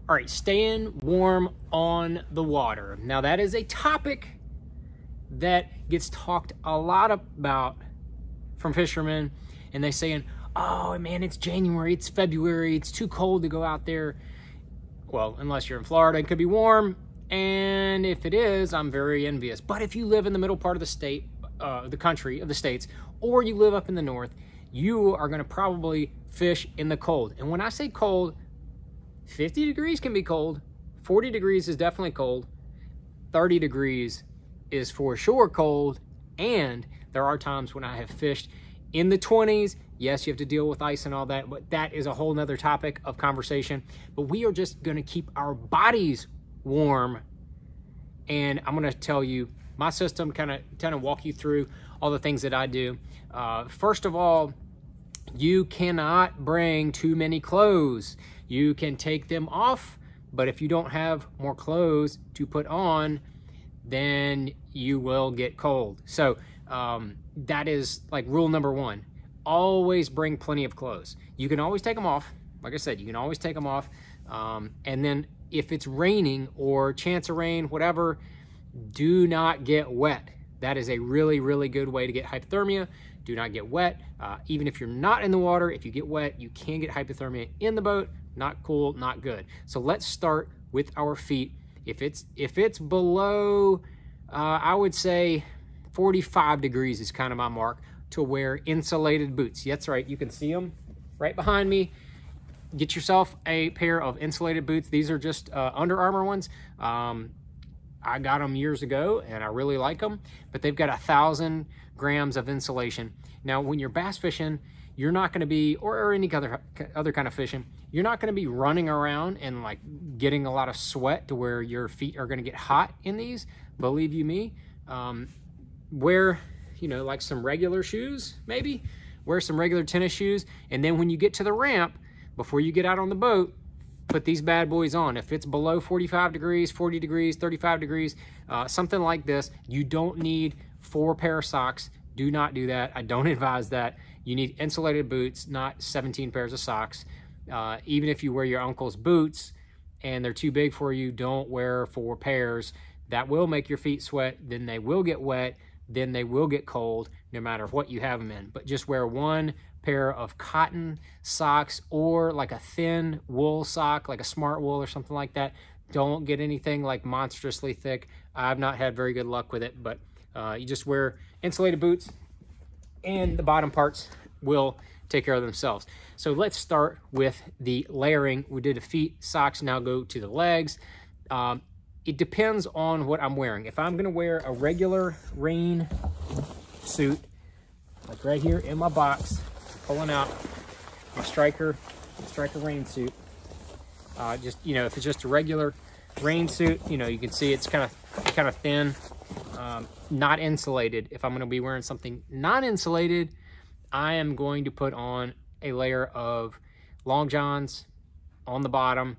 All right, staying warm on the water. Now that is a topic that gets talked a lot about from fishermen, and they saying, oh man, it's January, it's February, it's too cold to go out there. Well, unless you're in Florida, it could be warm, and if it is, I'm very envious. But if you live in the middle part of the state, the country, of the states, or you live up in the north, you are gonna probably fish in the cold. And when I say cold, 50 degrees can be cold, 40 degrees is definitely cold, 30 degrees is for sure cold, and there are times when I have fished in the 20s. Yes, you have to deal with ice and all that, but that is a whole nother topic of conversation. But we are just gonna keep our bodies warm, and I'm gonna tell you my system, kind of walk you through all the things that I do. First of all, you cannot bring too many clothes. You can take them off, but if you don't have more clothes to put on, then you will get cold. So that is like rule number one. Always bring plenty of clothes. You can always take them off. Like I said, you can always take them off. And then if it's raining or chance of rain, whatever, do not get wet. That is a really, really good way to get hypothermia. Do not get wet. Even if you're not in the water, if you get wet, you can get hypothermia in the boat. Not cool, not good. So let's start with our feet. If it's below, I would say 45 degrees is kind of my mark to wear insulated boots. That's right, you can see them right behind me. Get yourself a pair of insulated boots. These are just Under Armour ones. I got them years ago and I really like them, but they've got 1,000 grams of insulation. Now, when you're bass fishing, you're not gonna be, or any other kind of fishing, you're not gonna be running around and like getting a lot of sweat to where your feet are gonna get hot in these. Believe you me, wear, like some regular shoes, maybe. Wear some regular tennis shoes, and then when you get to the ramp, before you get out on the boat, put these bad boys on. If it's below 45 degrees, 40 degrees, 35 degrees, something like this, you don't need 4 pair of socks. Do not do that. I don't advise that. You need insulated boots, not 17 pairs of socks. Even if you wear your uncle's boots and they're too big for you, don't wear 4 pairs. That will make your feet sweat, then they will get wet, then they will get cold, no matter what you have them in. But just wear 1 pair of cotton socks or like a thin wool sock, like a Smart Wool or something like that. Don't get anything like monstrously thick. I've not had very good luck with it, but you just wear insulated boots and the bottom parts will take care of themselves. So let's start with the layering. We did the feet, socks, now go to the legs. It depends on what I'm wearing. If I'm gonna wear a regular rain suit, like right here in my box, pulling out my striker rain suit. Just, if it's just a regular rain suit, you can see it's kind of thin, not insulated. If I'm gonna be wearing something non-insulated, I am going to put on a layer of long johns on the bottom.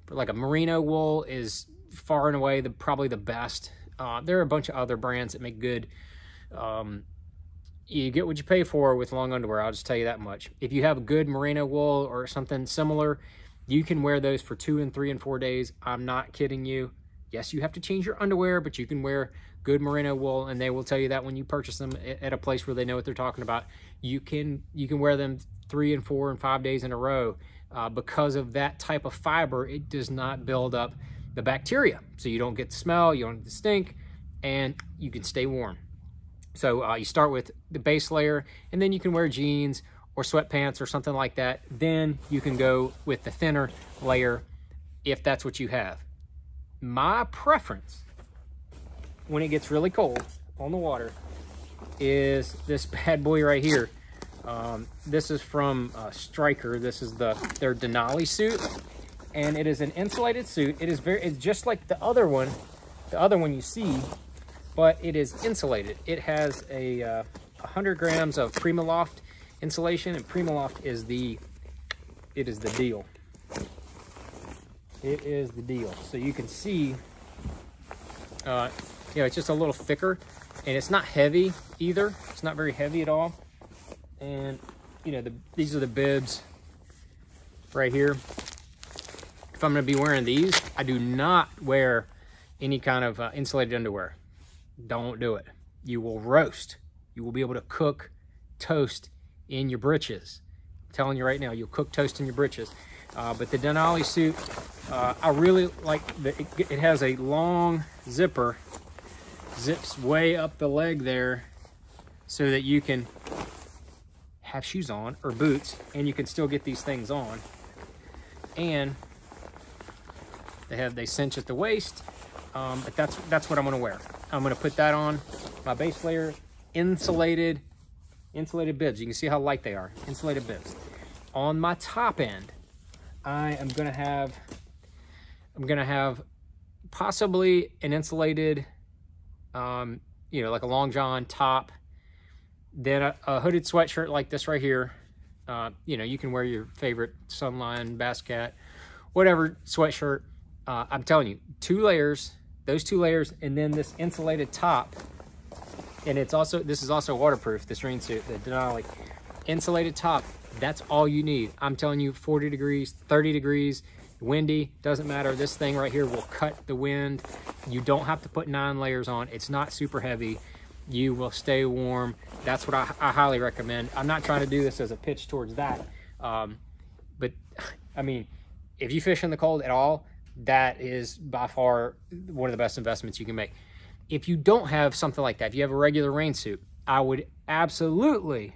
Like a merino wool is far and away probably the best. There are a bunch of other brands that make good. You get what you pay for with long underwear, I'll just tell you that much. If you have a good merino wool or something similar, you can wear those for 2 and 3 and 4 days. I'm not kidding you. Yes, you have to change your underwear, but you can wear good merino wool, and they will tell you that when you purchase them at a place where they know what they're talking about. You can wear them 3 and 4 and 5 days in a row. Because of that type of fiber, it does not build up the bacteria. So you don't get the smell, you don't get the stink, and you can stay warm. So you start with the base layer, and then you can wear jeans or sweatpants or something like that. Then you can go with the thinner layer if that's what you have. My preference when it gets really cold on the water is this bad boy right here. This is from Striker. This is their Denali Suit, and it is an insulated suit. It's just like the other one you see, but it is insulated. It has a 100 grams of Primaloft insulation, and Primaloft is the deal. It is the deal. So you can see, it's just a little thicker, and it's not heavy either. It's not very heavy at all. And these are the bibs right here. if I'm going to be wearing these, I do not wear any kind of insulated underwear. Don't do it. You will roast. You will be able to cook toast in your britches. I'm telling you right now, you'll cook toast in your britches. But the Denali Suit, I really like it has a long zipper, zips way up the leg there so that you can have shoes on or boots and you can still get these things on. And they cinch at the waist, but that's what I'm gonna wear. I'm gonna put that on my base layer, insulated bibs. You can see how light they are, insulated bibs. On my top end, I'm gonna have possibly an insulated, you know, like a long john top, then a hooded sweatshirt like this right here. You know, you can wear your favorite Sunline, Basscat, whatever sweatshirt. I'm telling you, 2 layers, those 2 layers, and then this insulated top. And this is also waterproof, this rain suit, the Denali. Insulated top, that's all you need. I'm telling you, 40 degrees, 30 degrees, windy, doesn't matter. This thing right here will cut the wind. You don't have to put 9 layers on. It's not super heavy. You will stay warm. That's what I highly recommend. I'm not trying to do this as a pitch towards that. But I mean, if you fish in the cold at all, that is by far one of the best investments you can make. If you don't have something like that, if you have a regular rain suit, I would absolutely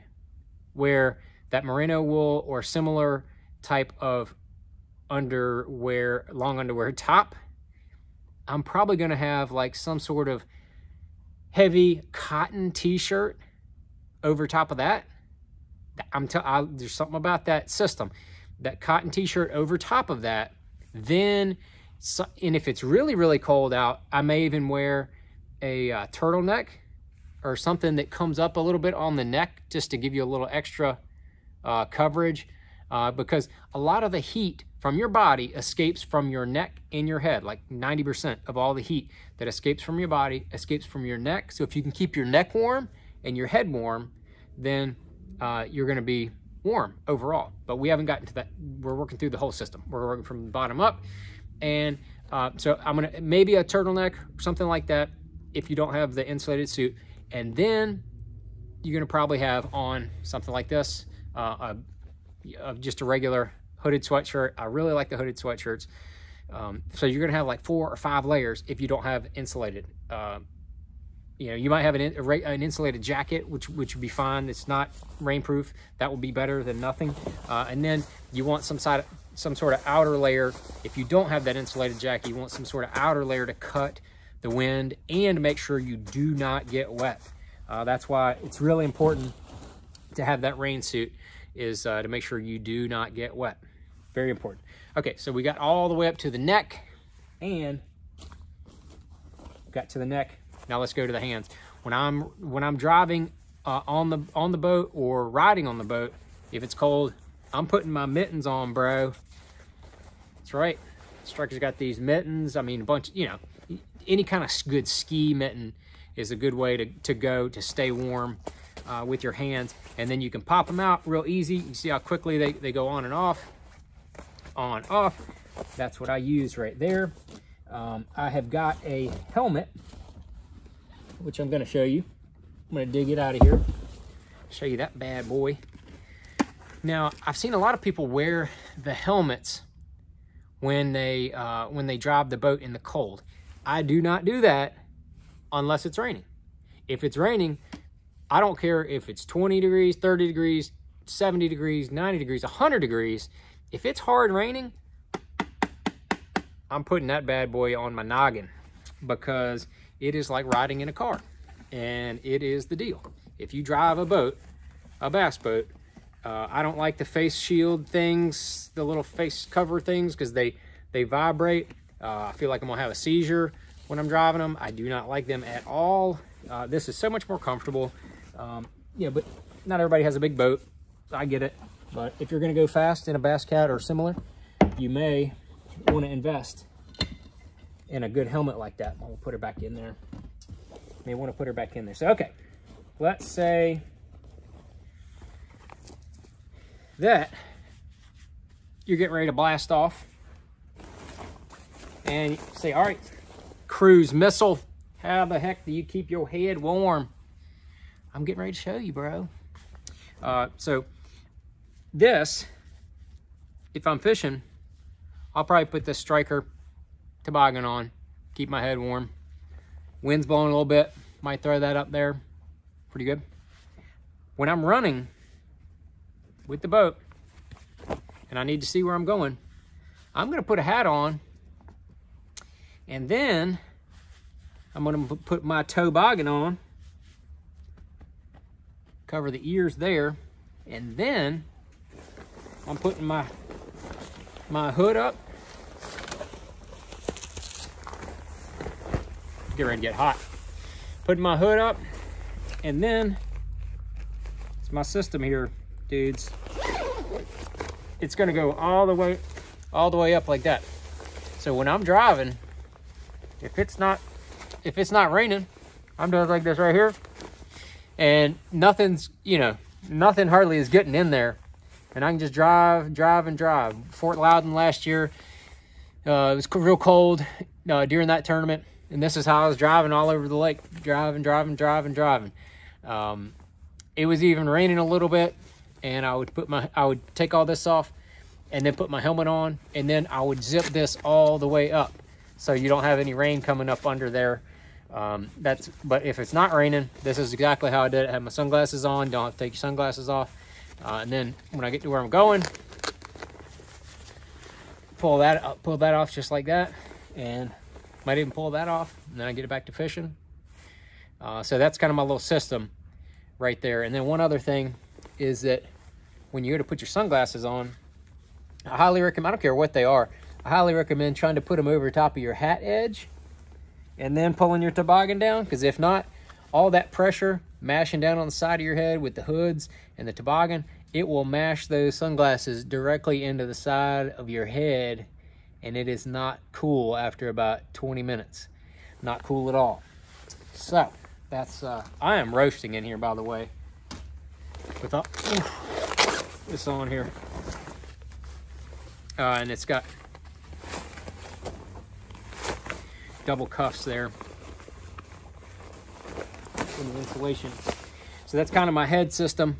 wear that merino wool or similar type of underwear, long underwear top. I'm probably gonna have like some sort of heavy cotton t-shirt over top of that. There's something about that system, that cotton t-shirt over top of that. Then, and if it's really, really cold out, I may even wear a turtleneck or something that comes up a little bit on the neck just to give you a little extra coverage, because a lot of the heat from your body escapes from your neck and your head. Like 90% of all the heat that escapes from your body escapes from your neck. So if you can keep your neck warm and your head warm, then you're gonna be warm overall. But we haven't gotten to that. We're working through the whole system. We're working from the bottom up. And so I'm gonna, maybe a turtleneck, something like that, if you don't have the insulated suit. And then you're gonna probably have on something like this, just a regular hooded sweatshirt. I really like the hooded sweatshirts. So you're gonna have like 4 or 5 layers if you don't have insulated. You know, you might have an insulated jacket, which would be fine. It's not rainproof. That will be better than nothing. And then you want some sort of outer layer. If you don't have that insulated jacket, you want some sort of outer layer to cut the wind and to make sure you do not get wet. That's why it's really important to have that rain suit, is to make sure you do not get wet. Very important. Okay, so we got all the way up to the neck and got to the neck. Now let's go to the hands. When I'm driving on the boat or riding on the boat, if it's cold, I'm putting my mittens on, bro. That's right. Striker's got these mittens. I mean, a bunch, you know, any kind of good ski mitten is a good way to go to stay warm with your hands. And then you can pop them out real easy. You see how quickly they go on and off. On, off. That's what I use right there. I have got a helmet, which I'm going to show you. I'm going to dig it out of here. Show you that bad boy. Now, I've seen a lot of people wear the helmets when they drive the boat in the cold. I do not do that unless it's raining. If it's raining, I don't care if it's 20 degrees, 30 degrees, 70 degrees, 90 degrees, 100 degrees. If it's hard raining, I'm putting that bad boy on my noggin, because it is like riding in a car, and it is the deal. If you drive a boat, a bass boat, I don't like the face shield things, the little face cover things, because they vibrate. I feel like I'm gonna have a seizure when I'm driving them. I do not like them at all. This is so much more comfortable. Yeah, but not everybody has a big boat. I get it. But if you're gonna go fast in a Bass Cat or similar, you may wanna invest in a good helmet like that. We'll put her back in there. May want to put her back in there. So, okay, let's say that you're getting ready to blast off and say, all right, cruise missile, how the heck do you keep your head warm? I'm getting ready to show you, bro. So this, if I'm fishing, I'll probably put this striker toboggan on, keep my head warm. Wind's blowing a little bit, might throw that up there. Pretty good. When I'm running with the boat and I need to see where I'm going, I'm gonna put a hat on, and then I'm gonna put my toboggan on, cover the ears there, and then I'm putting my hood up. Get ready to get hot. Putting my hood up, and then it's my system here, dudes. It's gonna go all the way up like that. So when I'm driving, if it's not raining, I'm doing like this right here, and nothing's, nothing hardly is getting in there, and I can just drive. Fort Loudon last year, it was real cold during that tournament, and this is how I was driving all over the lake, driving. It was even raining a little bit, and I would take all this off and then put my helmet on, and then I would zip this all the way up so you don't have any rain coming up under there. But if it's not raining, this is exactly how I did it. I had my sunglasses on, don't have to take your sunglasses off. And then when I get to where I'm going, pull that off just like that, and might even pull that off, and then I get it back to fishing. So that's kind of my little system right there. And then one other thing is that when you go to put your sunglasses on, I highly recommend, I don't care what they are, I highly recommend trying to put them over top of your hat edge and then pulling your toboggan down, because if not, all that pressure mashing down on the side of your head with the hoods and the toboggan, it will mash those sunglasses directly into the side of your head, and it is not cool after about 20 minutes. Not cool at all. So that's I am roasting in here, by the way, with all this on here, and it's got double cuffs there in the insulation. So that's kind of my head system.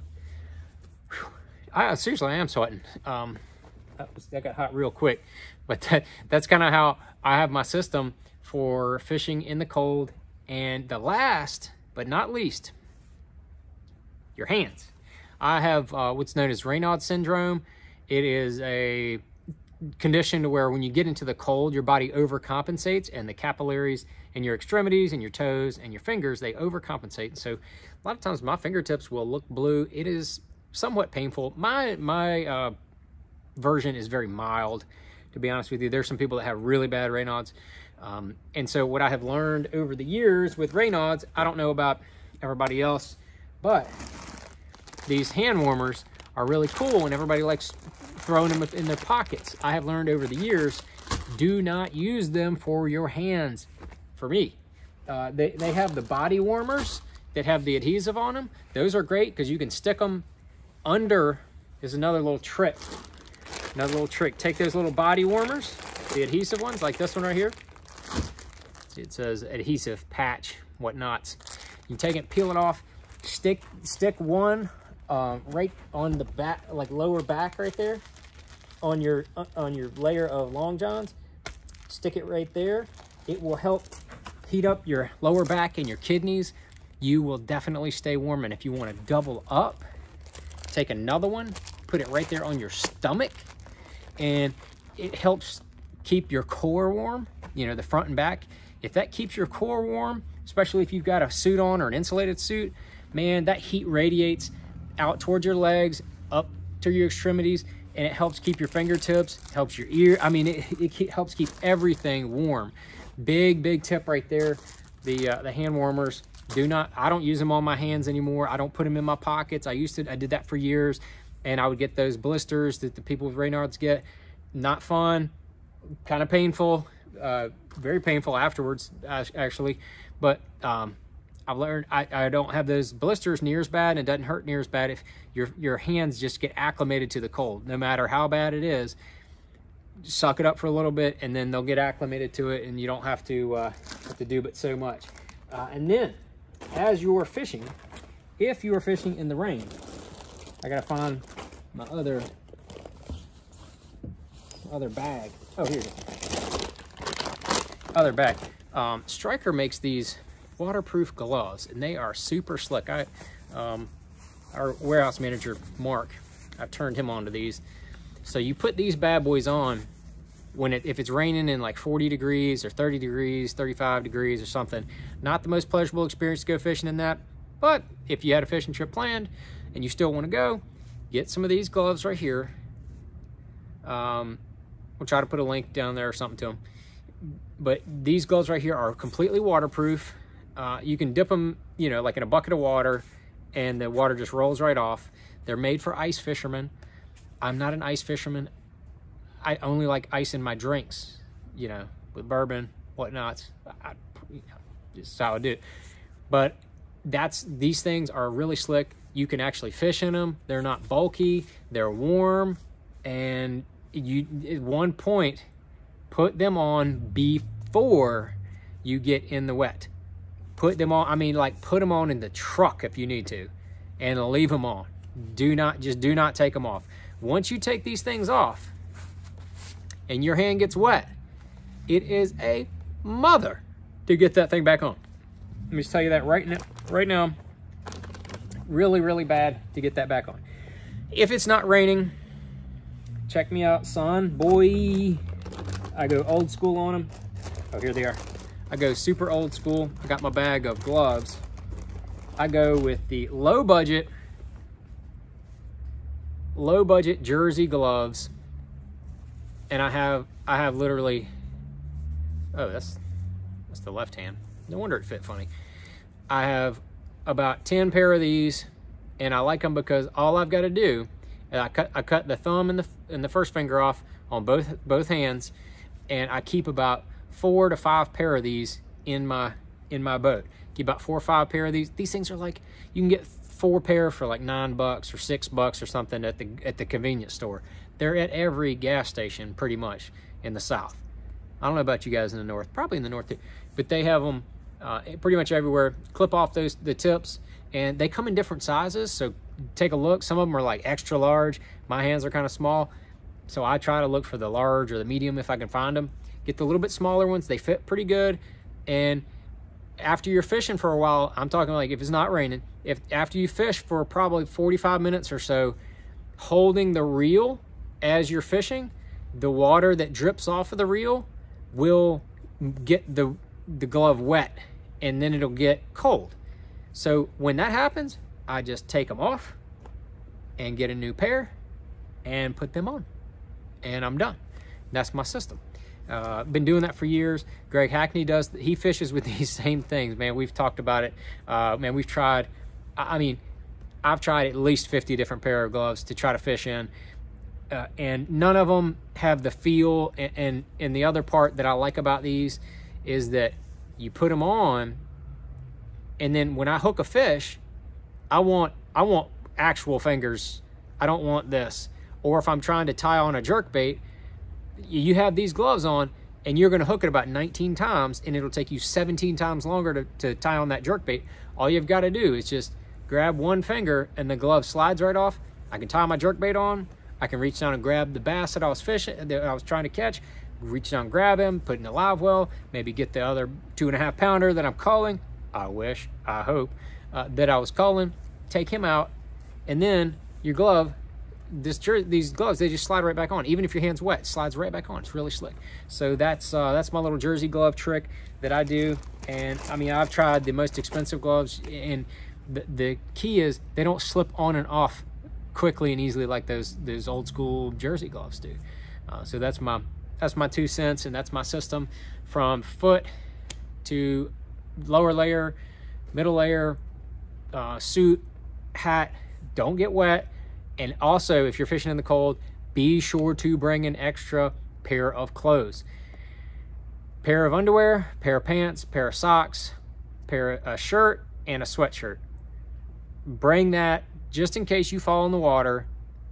Seriously, I am sweating. That got hot real quick, but that's kind of how I have my system for fishing in the cold. And the last but not least, your hands. I have what's known as Raynaud Syndrome. It is a condition to where when you get into the cold, your body overcompensates, and the capillaries in your extremities and your toes and your fingers, they overcompensate. So a lot of times my fingertips will look blue. It is somewhat painful. My version is very mild, to be honest with you. There's some people that have really bad Raynauds. And so what I have learned over the years with Raynauds, I don't know about everybody else, but these hand warmers are really cool, and everybody likes throwing them in their pockets. I have learned over the years, do not use them for your hands. For me, they have the body warmers that have the adhesive on them. Those are great because you can stick them under. Is another little trick. Take those little body warmers, the adhesive ones, like this one right here. It says adhesive patch, whatnots. You take it, peel it off, stick one right on the back, like lower back right there, on your layer of long johns. Stick it right there. It will help heat up your lower back and your kidneys. You will definitely stay warm. And if you want to double up, take another one, put it right there on your stomach, and it helps keep your core warm, the front and back. If that keeps your core warm, especially if you've got a suit on or an insulated suit, man, that heat radiates out towards your legs, up to your extremities, and it helps keep your fingertips, helps your ear. I mean, it helps keep everything warm. Big tip right there. The hand warmers, I don't use them on my hands anymore. I don't put them in my pockets. I did that for years, and I would get those blisters that the people with Raynauds get. Not fun, kind of painful, very painful afterwards, actually. But I've learned I don't have those blisters near as bad, and it doesn't hurt near as bad if your hands just get acclimated to the cold. No matter how bad it is, suck it up for a little bit, and then they'll get acclimated to it, and you don't have to do but so much. And then, as you're fishing, if you are fishing in the rain, I gotta find my other bag. Oh, here it is. Other bag. Striker makes these waterproof gloves, and they are super slick. Our warehouse manager, Mark, I've turned him on to these. So you put these bad boys on if it's raining in like 40 degrees or 30 degrees, 35 degrees or something. Not the most pleasurable experience to go fishing in that, but if you had a fishing trip planned and you still want to go, get some of these gloves right here. We'll try to put a link down there or something to them. But these gloves right here are completely waterproof. You can dip them, you know, like in a bucket of water, and the water just rolls right off. They're made for ice fishermen. I'm not an ice fisherman. I only like ice in my drinks, you know, with bourbon, whatnot. Just how I do it. But these things are really slick. You can actually fish in them. They're not bulky. They're warm. And you, at one point, put them on before you get in the wet. Put them on, I mean, like, put them on in the truck if you need to, and leave them on. Do not take them off. Once you take these things off and your hand gets wet, it is a mother to get that thing back on. Let me just tell you that right now, really, really bad to get that back on. If it's not raining, check me out, son, boy. I go old school on them. Oh, here they are. I go super old school. I got my bag of gloves. I go with the low budget jersey gloves, and I have literally, oh, that's the left hand. No wonder it fit funny. I have about 10 pair of these, and I like them because all I've got to do is I cut the thumb and the first finger off on both hands, and I keep about 4 to 5 pair of these in my boat. Keep about 4 or 5 pair of these. These things are like, you can get 4 pair for like $9 or $6 or something at the convenience store. They're at every gas station pretty much in the South. I don't know about you guys in the North, probably in the North too, but they have them pretty much everywhere. Clip off the tips, and they come in different sizes, so take a look. Some of them are like extra large. My hands are kind of small, so I try to look for the large or the medium if I can find them. Get the little bit smaller ones. They fit pretty good. And after you're fishing for a while, I'm talking like if it's not raining, after you fish for probably 45 minutes or so, holding the reel as you're fishing, the water that drips off of the reel will get the glove wet, and then it'll get cold. So when that happens, I just take them off and get a new pair and put them on, and I'm done. That's my system. Been doing that for years. Greg Hackney does. He fishes with these same things, man. We've talked about it. Man, we've tried. I mean, I've tried at least 50 different pair of gloves to try to fish in, and none of them have the feel. And the other part that I like about these is that you put them on, and then when I hook a fish, I want actual fingers. I don't want this. Or if I'm trying to tie on a jerk bait, you have these gloves on, and you're going to hook it about 19 times, and it'll take you 17 times longer to tie on that jerk bait. All you've got to do is just grab one finger, and the glove slides right off. I can tie my jerk bait on. I can reach down and grab the bass that I was fishing, that I was trying to catch, reach down, grab him, put in a live well, maybe get the other 2.5 pounder that I'm calling. I hope that I was calling, take him out, and then your glove, these gloves, they just slide right back on. Even if your hand's wet, it slides right back on. It's really slick. So that's my little jersey glove trick that I do. And I mean, I've tried the most expensive gloves, and the key is they don't slip on and off quickly and easily like those old school jersey gloves do. So that's my 2 cents, and that's my system from foot to lower layer, middle layer, suit, hat. Don't get wet. And also, if you're fishing in the cold, be sure to bring an extra pair of clothes. Pair of underwear, pair of pants, pair of socks, a shirt, and a sweatshirt. Bring that just in case you fall in the water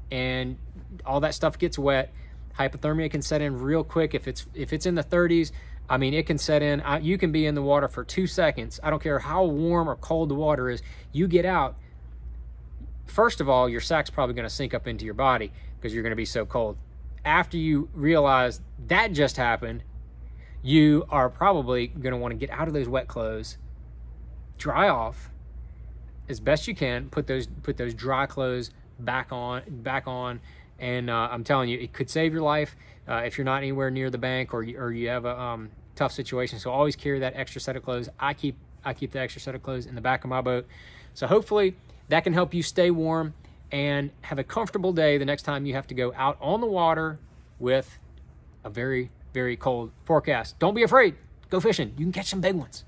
and all that stuff gets wet. Hypothermia can set in real quick. If it's in the 30s, I mean, it can set in. You can be in the water for 2 seconds. I don't care how warm or cold the water is. You get out. First of all, your sack's probably going to sink up into your body because you're going to be so cold. After you realize that just happened, you are probably going to want to get out of those wet clothes, dry off as best you can, put those dry clothes back on, and I'm telling you, it could save your life if you're not anywhere near the bank or you have a tough situation. So always carry that extra set of clothes. I keep the extra set of clothes in the back of my boat. So hopefully that can help you stay warm and have a comfortable day the next time you have to go out on the water with a very, very cold forecast. Don't be afraid. Go fishing. You can catch some big ones.